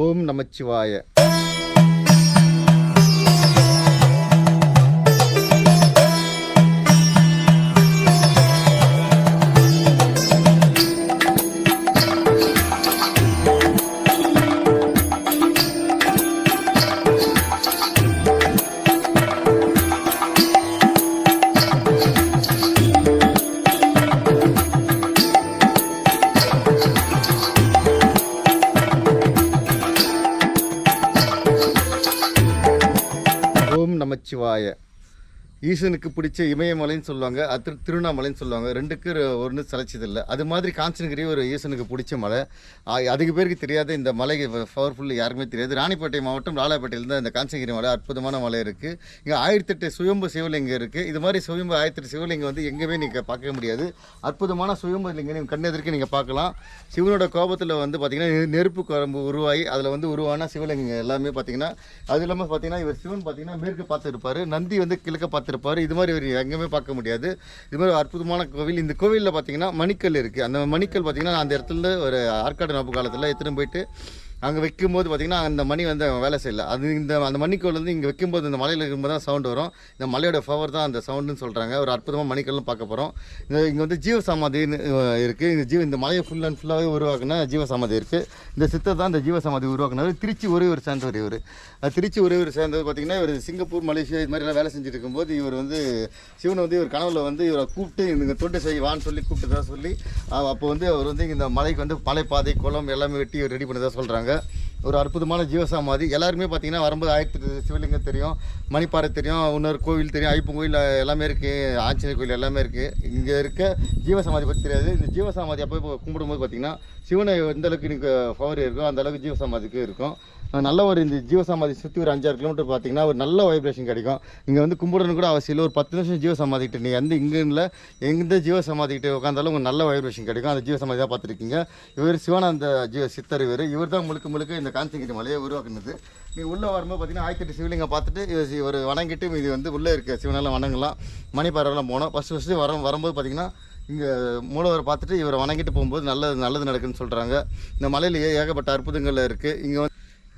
ஓம் நமச்சிவாய. ஓம் நமச்சிவாய. ஈசனுக்கு பிடிச்ச இமயமலைன்னு சொல்லுவாங்க, அது திருவண்ணாமலைன்னு சொல்லுவாங்க. ரெண்டுக்கு ஒன்று சளைச்சதில்லை. அது மாதிரி காஞ்சனகிரி ஒரு ஈசனுக்கு பிடிச்ச மலை. அதிக பேருக்கு தெரியாத இந்த மலை பவர்ஃபுல் யாருக்குமே தெரியாது. ராணிப்பேட்டை மாவட்டம் ராலாப்பேட்டையில் தான் இந்த காஞ்சனகிரி மலை அற்புதமான மலை இருக்குது. இங்கே 1008 சுயம்பு சிவலிங்கம் இருக்குது. இது மாதிரி சுயம்பு 1008 சிவலிங்கம் வந்து எங்கேயுமே நீங்கள் பார்க்க முடியாது. அற்புதமான சுயம்பு லிங்கம் நீங்கள் கண்ணெதிர்க்கு நீங்கள் பார்க்கலாம். சிவனோட கோபத்தில் வந்து பார்த்திங்கன்னா நெருப்பு குழம்பு உருவாகி அதில் வந்து உருவான சிவலிங்கம் எல்லாமே பார்த்திங்கன்னா, அது இல்லாமல் பார்த்திங்கன்னா இவர் சிவன் பார்த்திங்கன்னா மேற்கு பார்த்து இருப்பார், நந்தி வந்து கிழக்க பார்த்து இருப்பார். இது மாதிரி ஒரு எங்கேயுமே பார்க்க முடியாது. இது மாதிரி அற்புதமான கோவில். இந்த கோவிலில் பார்த்தீங்கன்னா மணிக்கல் இருக்குது. அந்த மணிக்கல் பார்த்தீங்கன்னா அந்த இடத்துல ஒரு ஆற்காடு நோப்பு காலத்தில் எடுத்துகிட்டு போயிட்டு அங்கே வைக்கும்போது பார்த்திங்கன்னா அந்த மணி வந்து வேலை செய்யலை. அது அந்த மணிக்கோள் வந்து இங்கே வைக்கும்போது இந்த மலையில் இருக்கும்போது தான் சவுண்டு வரும். இந்த மலையோட பவர் தான் அந்த சவுண்டுன்னு சொல்கிறாங்க. ஒரு அற்புதமாக மணிக்கல்னு பார்க்க போகிறோம். இங்கே வந்து ஜீவசமாதின்னு இருக்குது. இந்த மலையை ஃபுல் அண்ட் ஃபுல்லாகவே உருவாக்குனா ஜீவசமாதி இருக்குது. இந்த சித்தர் தான் இந்த ஜீவசமாதி உருவாக்குனார். திருச்சி ஒரு சேர்ந்தவர் இவர். திருச்சி ஒரு சேர்ந்தவர் பார்த்திங்கன்னா இவர் சிங்கப்பூர், மலேசியா இது மாதிரிலாம் வேலை செஞ்சுட்டு இருக்கும்போது இவர் வந்து சிவனை வந்து இவர் கனவுல வந்து இவரை கூப்பிட்டு இந்த தொண்டு செய்வான்னு சொல்லி கூப்பிட்டுதான் சொல்லி அப்போ வந்து அவர் வந்து இந்த மலைக்கு வந்து மலைப்பாதை குளம் எல்லாமே வெட்டி ரெடி பண்ணதாக சொல்கிறாங்க. ஒரு அற்புதமான ஜீவசமாதி. எல்லாருமே பார்த்தீங்கன்னா வரும்போது 1008 சிவலிங்கம் தெரியும், மணிப்பாறை தெரியும், இன்னொரு கோவில் தெரியும், ஐப்பன் கோயில் எல்லாமே இருக்குது, ஆஞ்சநேயர் கோயில் எல்லாமே இருக்குது. இங்கே இருக்க ஜீவசமாதி பற்றி தெரியாது. இந்த ஜீவசமாதி அப்போ கும்பிடும்போது பார்த்திங்கன்னா சிவனை எந்த அளவுக்கு எனக்கு பவர் இருக்கோ அந்த அளவுக்கு ஜீவசமாதிக்கு இருக்கும். நல்ல ஒரு இந்த ஜீவசமாதி சுற்றி ஒரு 5-6 கிலோமீட்டர் பார்த்திங்கன்னா ஒரு நல்ல வைப்ரேஷன் கிடைக்கும். இங்கே வந்து கும்பிடணும் கூட அவசியம் இல்லை. ஒரு 10 நிமிஷம் ஜீவசமாதிக்கிட்ட நீ இங்கே இல்லை எந்த ஜீவசமாதிக்கிட்ட உட்காந்தாலும் உங்களுக்கு நல்ல வைப்ரேஷன் கிடைக்கும். அந்த ஜீவசமாதி தான் பார்த்துருக்கீங்க. இவர் சிவானந்த சித்தர். இவர் தான் முழுக்க இந்த காஞ்சனகிரி மலையை உருவாக்குனது. நீங்கள் உள்ளே வரும்போது பார்த்திங்கன்னா 1008 சிவலிங்கம் பார்த்துட்டு இவர் வணங்கிட்டு இது வந்து உள்ளே இருக்க சிவனெல்லாம் வணங்கலாம். மணிப்பாறைலாம் போனோம். ஃபஸ்ட்டு வரும்போது பார்த்திங்கன்னா இங்கே மூலவரை பார்த்துட்டு இவரை வணங்கிட்டு போகும்போது நல்லது நடக்குதுன்னு சொல்கிறாங்க. இந்த மலையிலேயே ஏகப்பட்ட அற்புதங்கள் இருக்குது. இங்கே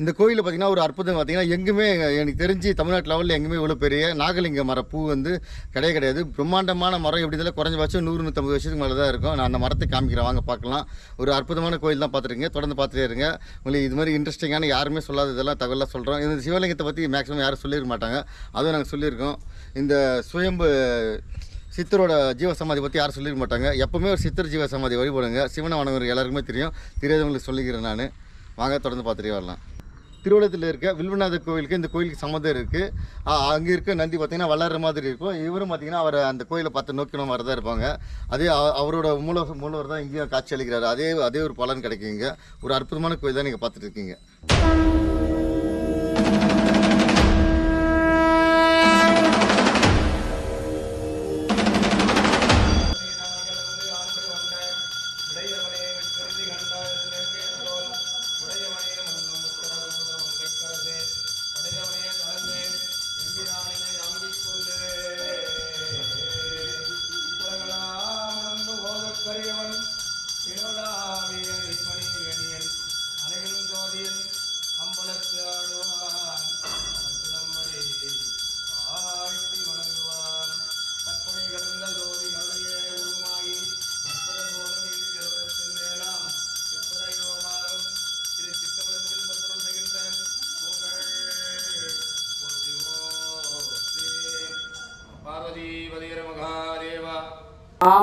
இந்த கோயிலில் பார்த்திங்கன்னா ஒரு அற்புதம் பார்த்திங்கன்னா எங்குமே எனக்கு தெரிஞ்சு தமிழ்நாட்டு லெவலில் எங்குமே இவ்வளோ பெரிய நாகலிங்க மரப்பூ வந்து கிடையாது. பிரம்மாண்டமான மரம் எப்படி இருந்தாலும் குறைஞ்சபட்சம் 100-150 வருஷத்துக்கு மேலே தான் இருக்கும். நான் அந்த மரத்தை காமிக்கிறேன், வாங்க பார்க்கலாம். ஒரு அற்புதமான கோயில் தான் பார்த்துருக்கீங்க. தொடர்ந்து பார்த்துட்டே இருங்க. உங்களுக்கு இது மாதிரி இன்ட்ரெஸ்டிங்கான யாருமே சொல்லாத இதெல்லாம் தகவலாக சொல்கிறோம். இந்த சிவலிங்கத்தை பற்றி மேக்ஸிமம் யாரும் சொல்லியிருக்க மாட்டாங்க, அதுவும் நாங்கள் சொல்லியிருக்கோம். இந்த சுயம்பு சித்தரோட ஜீவசமாதி பற்றி யாரும் சொல்லியிருக்க மாட்டாங்க. எப்போவுமே ஒரு சித்தர் ஜீவசமாதி வழிபடுங்க. சிவனை வணங்குற எல்லாருக்குமே தெரியும், தெரியாதவங்களுக்கு சொல்லிக்கிறேன் நான். வாங்க தொடர்ந்து பார்த்துட்டே வரலாம். திருவள்ளத்தில் இருக்க வில்வநாதர் கோவிலுக்கு இந்த கோயிலுக்கு சம்மந்தம் இருக்குது. அங்கே இருக்க நந்தி பார்த்திங்கன்னா வளர்கிற மாதிரி இருக்கும். இவரும் பார்த்திங்கன்னா அவர் அந்த கோயிலை பார்த்து நோக்கின மாதிரி தான் இருப்பாங்க. அதே அவரோட மூலவர் தான் இங்கேயும் காட்சி அளிக்கிறாரு. அதே ஒரு பலன் கிடைக்குங்க. ஒரு அற்புதமான கோயில் தான் நீங்கள் பார்த்துட்டு இருக்கீங்க.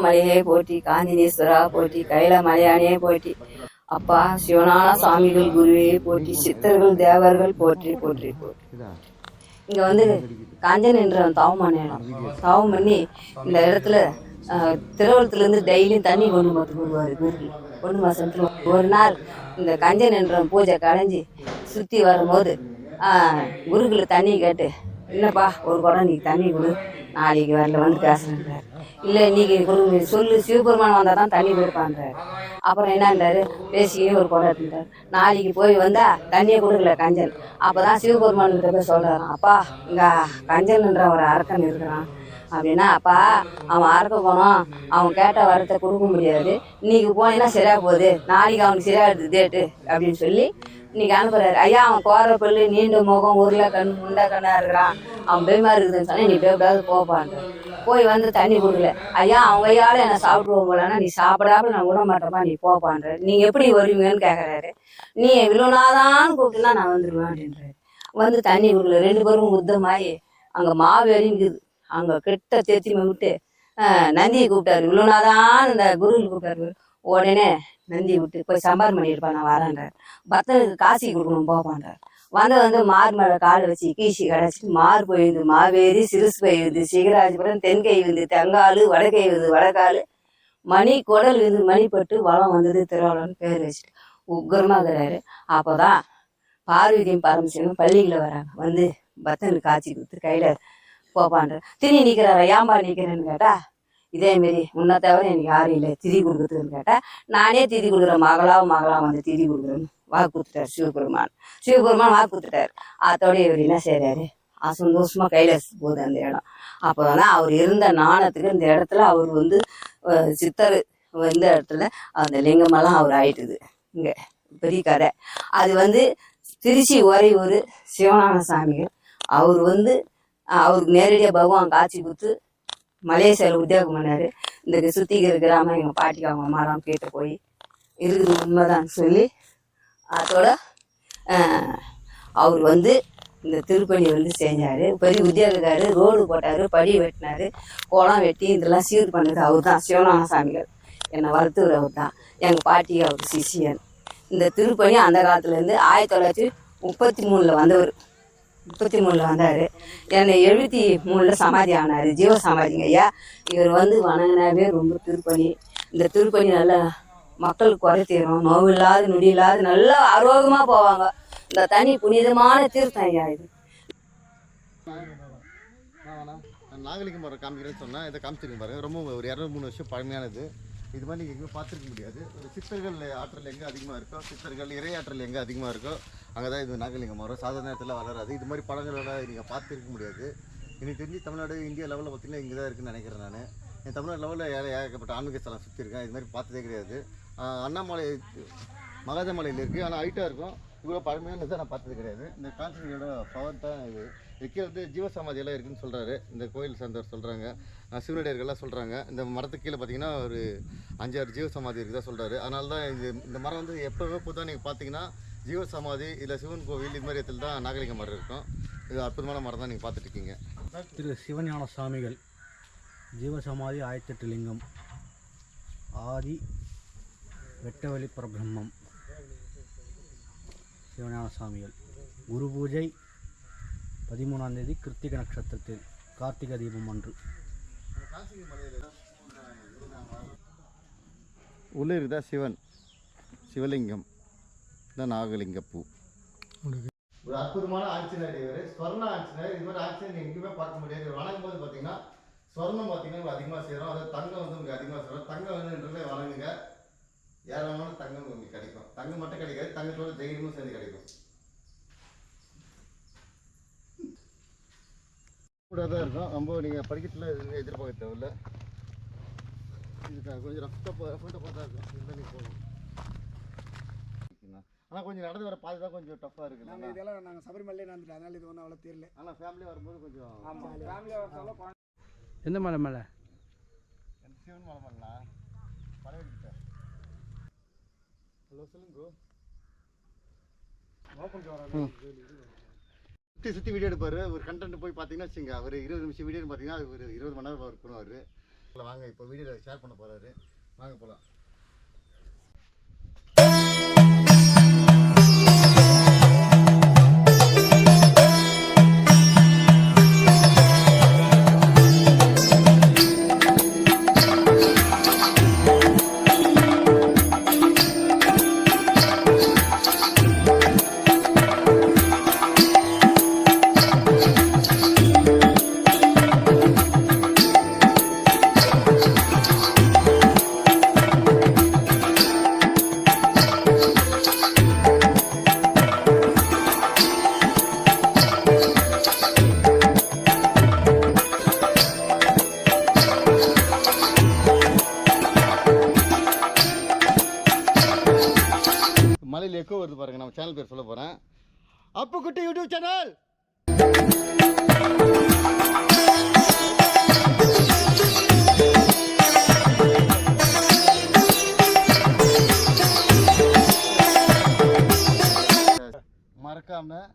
மலையே போற்றி, காஞ்சினேஸ்வரா போற்றி, கைல மலையானே போற்றி, அப்பா சிவனான சாமிகள் குருவே போற்றி, சித்தர்கள் தேவர்கள் போற்றி போற்றி போற்றி. இங்க வந்து காஞ்சன் என்ற தவம் பண்ணி இந்த இடத்துல திருவள்ளத்துலேருந்து டெய்லியும் தண்ணி கொண்டு பார்த்து வருவார். பொண்ணு மாசத்துல ஒரு நாள் இந்த கஞ்சன் என்ற பூஜை கடைஞ்சி சுற்றி வரும்போது குருக்களை தண்ணி கேட்டு, இல்லைப்பா ஒரு குடம் நீ தண்ணி கொடு, நாளைக்கு வரல வந்து பேசுறேன்றார். இல்லை இன்னைக்கு கொடுங்க சொல்லு, சிவபெருமான் வந்தால் தான் தண்ணி கொடுப்பான்றார். அப்புறம் என்னன்றாரு, பேசிக்கினே ஒரு குடம் எடுத்துட்டார். நாளைக்கு போய் வந்தால் தண்ணியை கொடுக்கல கஞ்சன். அப்போ தான் சிவபெருமான்கிட்ட போய் சொல்கிறாரான், அப்பா இங்கே கஞ்சன்ன்ற ஒரு அரக்கன் இருக்கிறான் அப்படின்னா, அப்பா அவன் அறக்க போனோம், அவன் கேட்ட வரத்தை கொடுக்க முடியாது, இன்னைக்கு போனீங்கன்னா சரியாக போகுது, நாளைக்கு அவனுக்கு சரியாக எடுத்து டேட்டு அப்படின்னு சொல்லி இன்னைக்கு அனுப்புறாரு. ஐயா அவன் கோர பல்லு நீண்ட முகம் உருளை கண் முண்டை கண்ணா இருக்கிறான், அவன் பேமா இருக்குதுன்னு சொன்னா நீ பேப்படாவது போப்பான்ற. போய் வந்து தண்ணி கொடுக்கல. ஐயா அவங்க கையால என்ன சாப்பிடுவோம் போலன்னா நீ சாப்பிடாம நான் விட மாட்டேப்பா நீ போப்பான்ற. நீங்க எப்படி வருவீங்கன்னு கேட்கறாரு. நீ இவ்வளோனாதான் கூப்பிட்டுனா நான் வந்துடுவேன் அப்படின்றாரு. வந்து தண்ணி கொடுக்கல. 2 பேரும் யுத்தமாயி அங்க மாவு எரிங்குது. அங்க கிட்ட தேத்தி விட்டு நந்தியை கூப்பிட்டாரு. இவ்வளோனாதான் இந்த குருவில் கூப்பிட்டாரு. உடனே நந்தியை விட்டு போய் சம்பாரம் பண்ணியிருப்பா நான் வரேன்றார். பக்தனுக்கு காசி கொடுக்கணும் போப்பான்றார். வந்து மார் மேலே கால் வச்சு கீசி கடைச்சிட்டு மார் போயிடுது மாவேரி சிறுசு போயிடுது சிகராஜபுரம் தென்கை வந்து தெங்காலு வடகை வந்து வடகாலு மணி குடல் வந்து மணிப்பட்டு வளம் வந்தது திருவாளர்னு பேர் வச்சுட்டு உக்ரமாகிறாரு. அப்போதான் பார்வதியும் பரமசிவனும் பள்ளிகளை வராங்க. வந்து பக்தனுக்கு காட்சி கொடுத்து கையில போப்பான்ற. திணி நிற்கிறாரா ஏம்பா நிற்கிறேன்னு கேட்டா இதேமாரி உன்னை தவிர எனக்கு யாரும் இல்லை திதி கொடுக்குறதுன்னு கேட்டால் நானே திதி கொடுக்குறேன் மகளாவும் வந்து திதி கொடுக்குறேன்னு வாக்கு கொடுத்துட்டாரு சிவபெருமான் வாக்கு கொடுத்துட்டாரு. அதோட இவர் என்ன செய்கிறாரு சந்தோஷமா கைலாச போகுது அந்த இடம். அப்போ தான் அவர் இருந்த நாணத்துக்கு இந்த இடத்துல அவர் வந்து சித்தர் இந்த இடத்துல அந்த லிங்கமெல்லாம் அவர் ஆயிட்டுது. இங்கே பெரிய கதை அது வந்து திருச்சி உறையூர் சிவஞான சாமிகள் அவர் வந்து அவருக்கு நேரடியாக பகவான் காட்சி கொடுத்து மலேசியாவில் உத்தியோகம் பண்ணார். இந்த சுத்திக்கிற கிராமம் எங்கள் பாட்டிக்கு அவங்க அம்மாலாம் கேட்டு போய் இருக்குது உண்மைதான் சொல்லி அதோட அவர் வந்து இந்த திருப்பணி வந்து செஞ்சார். பெரிய உத்தியோகக்காரு ரோடு போட்டார், படி வெட்டினார், குளம் வெட்டி இதெல்லாம் சீர் பண்ணது அவர் தான். சிவஞான சாமிகள் என்னை வளர்த்துவர் அவர் தான். எங்கள் பாட்டிக்கு அவர் சிஷியன். இந்த திருப்பணி அந்த காலத்துலேருந்து 1933 வந்தவர். 33 வந்தார். என்னை 73 சமாதி ஆனார். ஜீவ சமாதிங்க ஐயா. இவர் வந்து வணங்கினாவே ரொம்ப திருப்பணி. இந்த திருப்பணி நல்லா மக்களுக்கு குறை தீரும், நோவு இல்லாத நொடி இல்லாத நல்லா ஆரோக்கியமாக போவாங்க. இந்த தனி புனிதமான தீர்த்தம் ஐயா இது. நாகலிங்கம் மரம் காமிக்கிறேன்னு சொன்னால் இதை காமிச்சிருக்கேன் பாருங்க. ரொம்ப ஒரு 203 வருஷம் பழமையானது. இது மாதிரி நீங்கள் எங்கேயும் பார்த்துருக்க முடியாது. ஒரு சித்தர்கள் ஆற்றல் எங்கே அதிகமாக இருக்கோ, சித்தர்கள் இறை ஆற்றல் எங்கே அதிகமாக இருக்கோ அங்கே தான் இது நாகலிங்கம் மரம். சாதாரண நேரத்தில் வளராது. இது மாதிரி பழங்களெல்லாம் நீங்கள் பார்த்துருக்க முடியாது. எனக்கு தெரிஞ்சு தமிழ்நாடு இந்தியா லெவலில் பார்த்திங்கன்னா இங்கே தான் இருக்குதுன்னு நினைக்கிறேன் நான். என் தமிழ்நாடு லெவலில் ஏகப்பட்ட ஆன்மீக ஸ்தலம் சுற்றி இருக்கேன். இது மாதிரி பார்த்ததே கிடையாது. அண்ணாமலை மகாதமலையில் இருக்குது, ஆனால் ஹைட்டாக இருக்கும். இவ்வளோ பழமையானதை நான் பார்த்தது கிடையாது. இந்த கான்செப்டோட பவர் தான் இது. இதுக்கே வந்து ஜீவசமாதியெல்லாம் இருக்குதுன்னு சொல்கிறாரு இந்த கோயில் சார்ந்தவர் சொல்கிறாங்க. சிவனடியார்கள்லாம் சொல்கிறாங்க. இந்த மரத்துக்கு கீழே பார்த்தீங்கன்னா ஒரு 5-6 ஜீவசமாதி இருக்குதா சொல்கிறாரு. அதனால தான் இந்த மரம் வந்து எப்போவே பொதுவாக நீங்கள் பார்த்தீங்கன்னா ஜீவசமாதி இல்லை சிவன் கோவில் இது மாதிரி இடத்துல தான் நாகலிங்க மரம் இருக்கும். இது அற்புதமான மரம் தான் நீங்கள் பார்த்துட்ருக்கீங்க. திரு சிவஞான சாமிகள் ஜீவசமாதி 1008 லிங்கம் ஆதி வெட்டவெளி பரபிரம்மம் சிவஞான சாமிகள் குரு பூஜை 13ஆம் தேதி கிருத்திகை நட்சத்திரத்தில் கார்த்திகை தீபம் அன்று. உள்ளே இருக்குதா சிவலிங்கம் தான் நாகலிங்கப்பூ. ஒரு அற்புதமான ஆஞ்சநேயர் இவர். ஸ்வர்ண ஆஞ்சநேயர். இது மாதிரி ஆஞ்சநேயர் எங்கேயுமே பார்க்க முடியாது. வணங்கும் போது பார்த்தீங்கன்னா ஸ்வர்ணம் பார்த்தீங்கன்னா அதிகமாக சேரும். அதாவது தங்கம் வந்து உங்களுக்கு அதிகமாக சேரும். தங்கம் வந்து வணங்குங்க, ஏராளமான தங்கம் உங்களுக்கு கிடைக்கும். தங்கம் மட்டும் கிடைக்காது, தங்கத்தோட தைரியமும் சேர்ந்து கிடைக்கும். கூட தான் இருக்கும். ரொம்ப நீங்கள் படிக்கட்டில் எதிர்பார்க்க தேவையில்லை. இதுக்கு கொஞ்சம் ரஃப்டாக தான் இருக்கும். இதுதான் நீங்கள் போகணும். ஆனால் கொஞ்சம் நடந்து வர பாதை தான் கொஞ்சம் டஃப்பாக இருக்குது. நாங்கள் இதெல்லாம் நாங்கள் சபரிமலையே நடந்துட்டோம், அதனால் இது ஒன்றும் அவ்வளோ தெரியல. ஆனால் ஃபேமிலியாக வரும்போது கொஞ்சம் ஃபேமிலியாக வரதால எந்த மலை மேலே? சிவன் மலை மேலா பழையகிட்ட. ஹலோ சொல்லுங்க ப்ரோ. சுற்றி வீடியோ எடுப்பார். ஒரு கண்டென்ட் போய் பார்த்தீங்கன்னா வச்சுங்க, அவர் 20 நிமிஷம் வீடியோன்னு பார்த்தீங்கன்னா ஒரு 20 மணி நேரம் ஒர்க் பண்ணுவார். வாங்க இப்போ வீடியோவில் ஷேர் பண்ண போகிறாரு. வாங்க போகலாம். நம்ம சேனல் பேர் சொல்ல போகிறேன். Appukutty YouTube channel. மறக்காமல்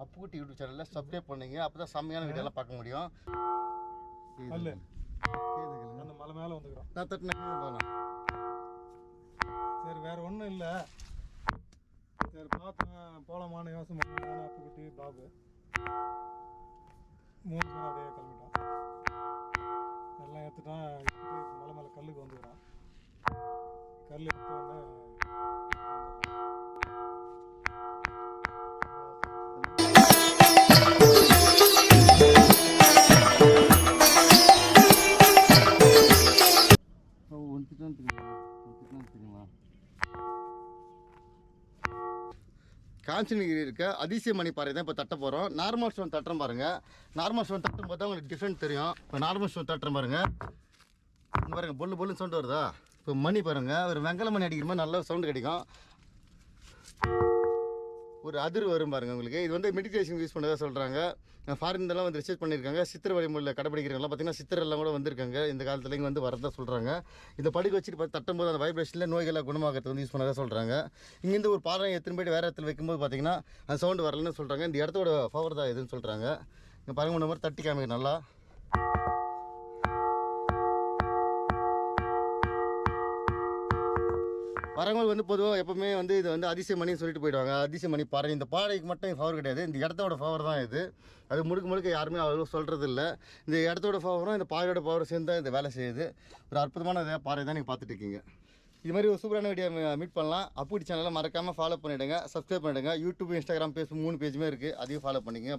அப்புக்குட்டி யூடியூப் சேனலில் சப்ஸ்கிரைப் பண்ணுங்க. அப்போ தான் செம்மையான வீடியோலாம் பார்க்க முடியும். அல்ல அந்த மலை மேலே வந்துக்கிறோம். நான் தட்டினேன் போகலாம். சரி வேறு ஒன்றும் இல்லை. சரி பார்த்தேன் போகலாமான்னு யோசனை பண்ணான அப்புக்குட்டி பாபு 3 பேரும் அப்படியே கிளம்பிட்டான். எல்லாம் எடுத்துட்டான். மலை மேலே கல்லுக்கு வந்துக்கிறான். கல் எடுத்தோடனே காஞ்சனகிரி இருக்க அதிசயமணி பாறை தான் இப்போ தட்ட போகிறோம். நார்மல் ஸ்டோன் தட்டுறோம் பாருங்கள். நார்மல் ஸ்டோன் தட்டும் போது தான் உங்களுக்கு டிஃப்ரெண்ட் தெரியும். இப்போ நார்மல் ஸ்டோன் தட்டுறோம் பாருங்கள். இங்கே பாருங்கள் பொல்லு பொல்லுன்னு சவுண்டு வருதா. இப்போ மணி பாருங்கள், ஒரு வெங்கல மணி அடிக்கிற மாதிரி நல்ல சவுண்டு கிடைக்கும். ஒரு அதிர் வரும் பாருங்கள் உங்களுக்கு. இது வந்து மெடிடேஷன் யூஸ் பண்ணதாக சொல்கிறாங்க. ஃபாரின்லாம் வந்து ரிசர்ச் பண்ணியிருக்காங்க. சித்திர வழிமுறையில் கடைப்பிடிக்கிறவங்களாம் பார்த்தீங்கன்னா சித்திரெல்லாம் கூட வந்திருக்காங்க. இந்த காலத்தில் இங்கே வந்து வரதான் சொல்கிறாங்க. இதை படிக்க வச்சுட்டு பார்த்து தட்டும்போது அந்த வைப்ரேஷனில் நோய்களை குணமாகிறது வந்து யூஸ் பண்ணதாக சொல்கிறாங்க. இங்கேருந்து ஒரு பாறை எத்தனை போய்ட்டு வேறு இடத்துல வைக்கும்போது பார்த்தீங்கன்னா அந்த சவுண்டு வரலன்னு சொல்கிறாங்க. இந்த இடத்தோட பவர் தான் இதுன்னு சொல்கிறாங்க. இங்கே பாருங்க இந்த மாதிரி தட்டி காமிக்க நல்லா. வரவங்க வந்து பொதுவாக எப்போவுமே வந்து இது வந்து அதிசயமணின்னு சொல்லிட்டு போயிடுவாங்க. அதிசயமணி பாறை. இந்த பாறைக்கு மட்டும் பவர் கிடையாது, இந்த இடத்தோட பவர் தான் இது. அது முழுக்க யாருமே அவ்வளோ சொல்கிறது இல்லை. இந்த இடத்தோட பவரும் இந்த பாறையோட பவர் சேர்ந்து தான் இந்த வேலை செய்யுது. ஒரு அற்புதமான பாறை தான் நீங்கள் பார்த்துட்டு இருக்கீங்க. இது மாதிரி ஒரு சூப்பரான வீடியோ மீட் பண்ணலாம். அப்புக்குட்டி சேனலை மறக்காமல் ஃபாலோ பண்ணிவிடுங்க, சப்ஸ்கிரைப் பண்ணிவிடுங்க. யூடியூப், இன்ஸ்டாகிராம், ஃபேஸ்புக் 3 பேஜுமே இருக்குது, அதையும் ஃபாலோ பண்ணிங்க.